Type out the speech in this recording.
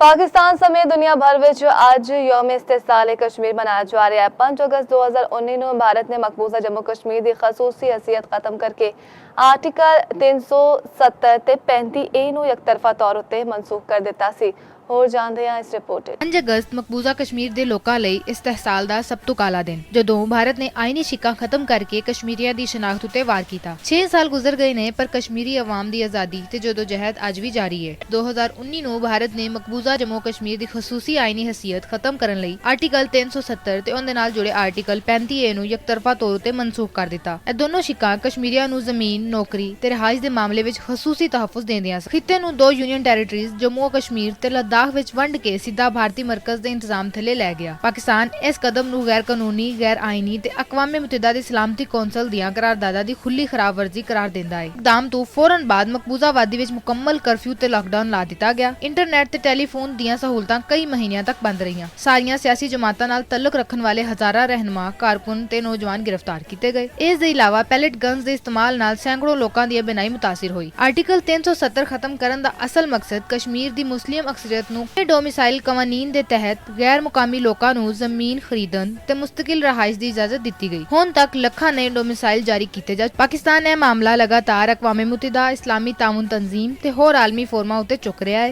पाकिस्तान समेत दुनिया भर विच अज यौम इस्तिसाल कश्मीर मनाया जा रहा है। 5 अगस्त 2019 में भारत ने मकबूजा जम्मू कश्मीर की खसूसी हैसियत खत्म करके आर्टिकल 370 ते 35A ਨੂੰ ਇਕਤਰਫਾ ਤੌਰ ਉੱਤੇ ਮਨਸੂਖ ਕਰ ਦਿੱਤਾ ਸੀ। ਹੋਰ ਜਾਣਦੇ ਹਾਂ ਇਸ ਰਿਪੋਰਟ। 5 ਅਗਸਤ ਮਕਬੂਜ਼ਾ ਕਸ਼ਮੀਰ ਦੇ ਲੋਕਾਂ ਲਈ ਇਸਤਹਿਸਾਲ ਦਾ ਸਭ ਤੋਂ ਕਾਲਾ ਦਿਨ, ਜਦੋਂ ਭਾਰਤ ਨੇ ਆਇਨੀ ਸ਼ਿਕਾਂ ਖਤਮ ਕਰਕੇ ਕਸ਼ਮੀਰੀਆਂ ਦੀ ਸ਼ਨਾਖਤ ਉਤੇ ਵਾਰ ਕੀਤਾ। 6 ਸਾਲ ਗੁਜ਼ਰ ਗਏ ਨੇ, ਪਰ ਕਸ਼ਮੀਰੀ ਆਵਾਮ ਦੀ ਆਜ਼ਾਦੀ ਤੇ ਜਦੋਜਹਿਦ ਅੱਜ ਵੀ ਜਾਰੀ ਹੈ। 2019 ਨੂੰ ਭਾਰਤ ਨੇ ਮਕਬੂਜ਼ਾ ਜੰਮੂ ਕਸ਼ਮੀਰ ਦੀ ਖਸੂਸੀ ਆਇਨੀ ਹਸੀਅਤ ਖਤਮ ਕਰਨ ਲਈ ਆਰਟੀਕਲ 370 ਤੇ ਉਹਦੇ ਨਾਲ ਜੁੜੇ ਆਰਟੀਕਲ 35A ਨੂੰ ਇਕਤਰਫਾ ਤੌਰ ਉਤੇ ਮਨਸੂਖ ਕਰ ਦਿੱਤਾ। ਇਹ ਦੋਨੋਂ ਸ਼ਿਕਾਂ ਕਸ਼ਮੀਰੀਆਂ ਨੂੰ ਜ਼ਮੀਨ, ਨੌਕਰੀ ਤੇ ਰਿਹਾਇਸ਼ ਦੇ ਮਾਮਲੇ ਵਿੱਚ ਖਸੂਸੀ ਤਹਫੁਜ਼ ਦਿੰਦੀਆਂ ਸਨ। ਖਿੱਤੇ ਨੂੰ 2 ਯੂਨੀਅਨ ਟੈਰੀਟਰੀਜ਼ ਜੰਮੂ ਕਸ਼ਮੀਰ ਤੇ ਲੱਦਾਖ ਵਿੱਚ ਵੰਡ ਕੇ ਸਿੱਧਾ ਭਾਰਤੀ ਮਰਕਜ਼ ਦੇ ਇੰਤਜ਼ਾਮ ਥੱਲੇ ਲੈ ਗਿਆ। ਪਾਕਿਸਤਾਨ ਇਸ ਕਦਮ ਨੂੰ ਗੈਰ ਕਾਨੂੰਨੀ, ਗੈਰ ਆਇਨੀ ਤੇ ਅਕਵਾਮ ਮੁਤੱਹਿਦਾ ਦੀ ਸਲਾਮਤੀ ਕੌਂਸਲ ਦੀਆਂ ਕਰਾਰਦਾਦਾਂ ਦੀ ਖੁੱਲੀ ਖਿਲਾਫਵਰਜ਼ੀ ਕਰਾਰ ਦਿੰਦਾ ਹੈ। ਇਕਦਾਮ ਤੋਂ ਫੌਰਨ ਬਾਅਦ ਮਕਬੂਜ਼ਾ ਵਾਦੀ ਵਿੱਚ ਮੁਕੰਮਲ ਕਰਫਿਊ ਤੇ ਲਾਕਡਾਊਨ ਲਾ ਦਿੱਤਾ ਗਿਆ। ਇੰਟਰਨੈਟ ਤੇ ਟੈਲੀਫੋਨ ਦੀਆਂ ਸਹੂਲਤਾਂ ਕਈ ਮਹੀਨਿਆਂ ਤੱਕ ਬੰਦ ਰਹੀਆਂ। ਸਾਰੀਆਂ ਸਿਆਸੀ ਜਮਾਤਾਂ ਨਾਲ ਤਾਲੁਕ ਰੱਖਣ ਵਾਲੇ ਹਜ਼ਾਰਾਂ ਰਹਿਨੁਮਾ, ਕਾਰਕੁਨ ਤੇ ਨੌਜਵਾਨ ਗ੍ਰਿਫਤਾਰ ਕੀਤੇ ਗਏ। ਇਸ ਦੇ ਇਲਾਵਾ ਪੈਲੇਟ ਗਨਸ ਦੇ ਇਸਤੇਮਾਲ ਨਾਲ ਸੈਂਕੜੋਂ ਲੋਕਾਂ ਦੀ ਬਨਾਈ ਮੁਤਾਸਿਰ ਹੋਈ। ਆਰਟੀਕਲ 370 ਖਤਮ ਕਰਨ ਦਾ ਅਸਲ ਮਕਸਦ ਕਸ਼ਮੀਰ ਦੀ ਮੁਸਲਿਮ ਅਕਸਰੀਅਤ ਨੂੰ ਡੋਮਿਸਾਈਲ ਕਵਾਨੀਨ ਦੇ ਤਹਿਤ ਗੈਰ ਮੁਕਾਮੀ ਲੋਕਾਂ ਨੂੰ ਜ਼ਮੀਨ ਖਰੀਦਣ ਤੇ ਮੁਸਤਕਿਲ ਰਹਾਇਸ਼ ਦੀ ਇਜਾਜ਼ਤ ਦਿੱਤੀ ਗਈ। ਹੁਣ ਤੱਕ ਲੱਖਾਂ ਨਏ ਡੋਮਿਸਾਈਲ ਜਾਰੀ ਕੀਤੇ ਜਾ। ਪਾਕਿਸਤਾਨ ਇਹ ਮਾਮਲਾ ਲਗਾਤਾਰ ਅਕਵਾਮ ਮੁਤੱਹਿਦਾ, ਇਸਲਾਮੀ ਤਾਉਨ ਤਨਜ਼ੀਮ ਤੇ ਹੋਰ ਆਲਮੀ ਫੋਰਮਾਂ ਉੱਤੇ ਚੁੱਕ ਰਿਹਾ ਹੈ।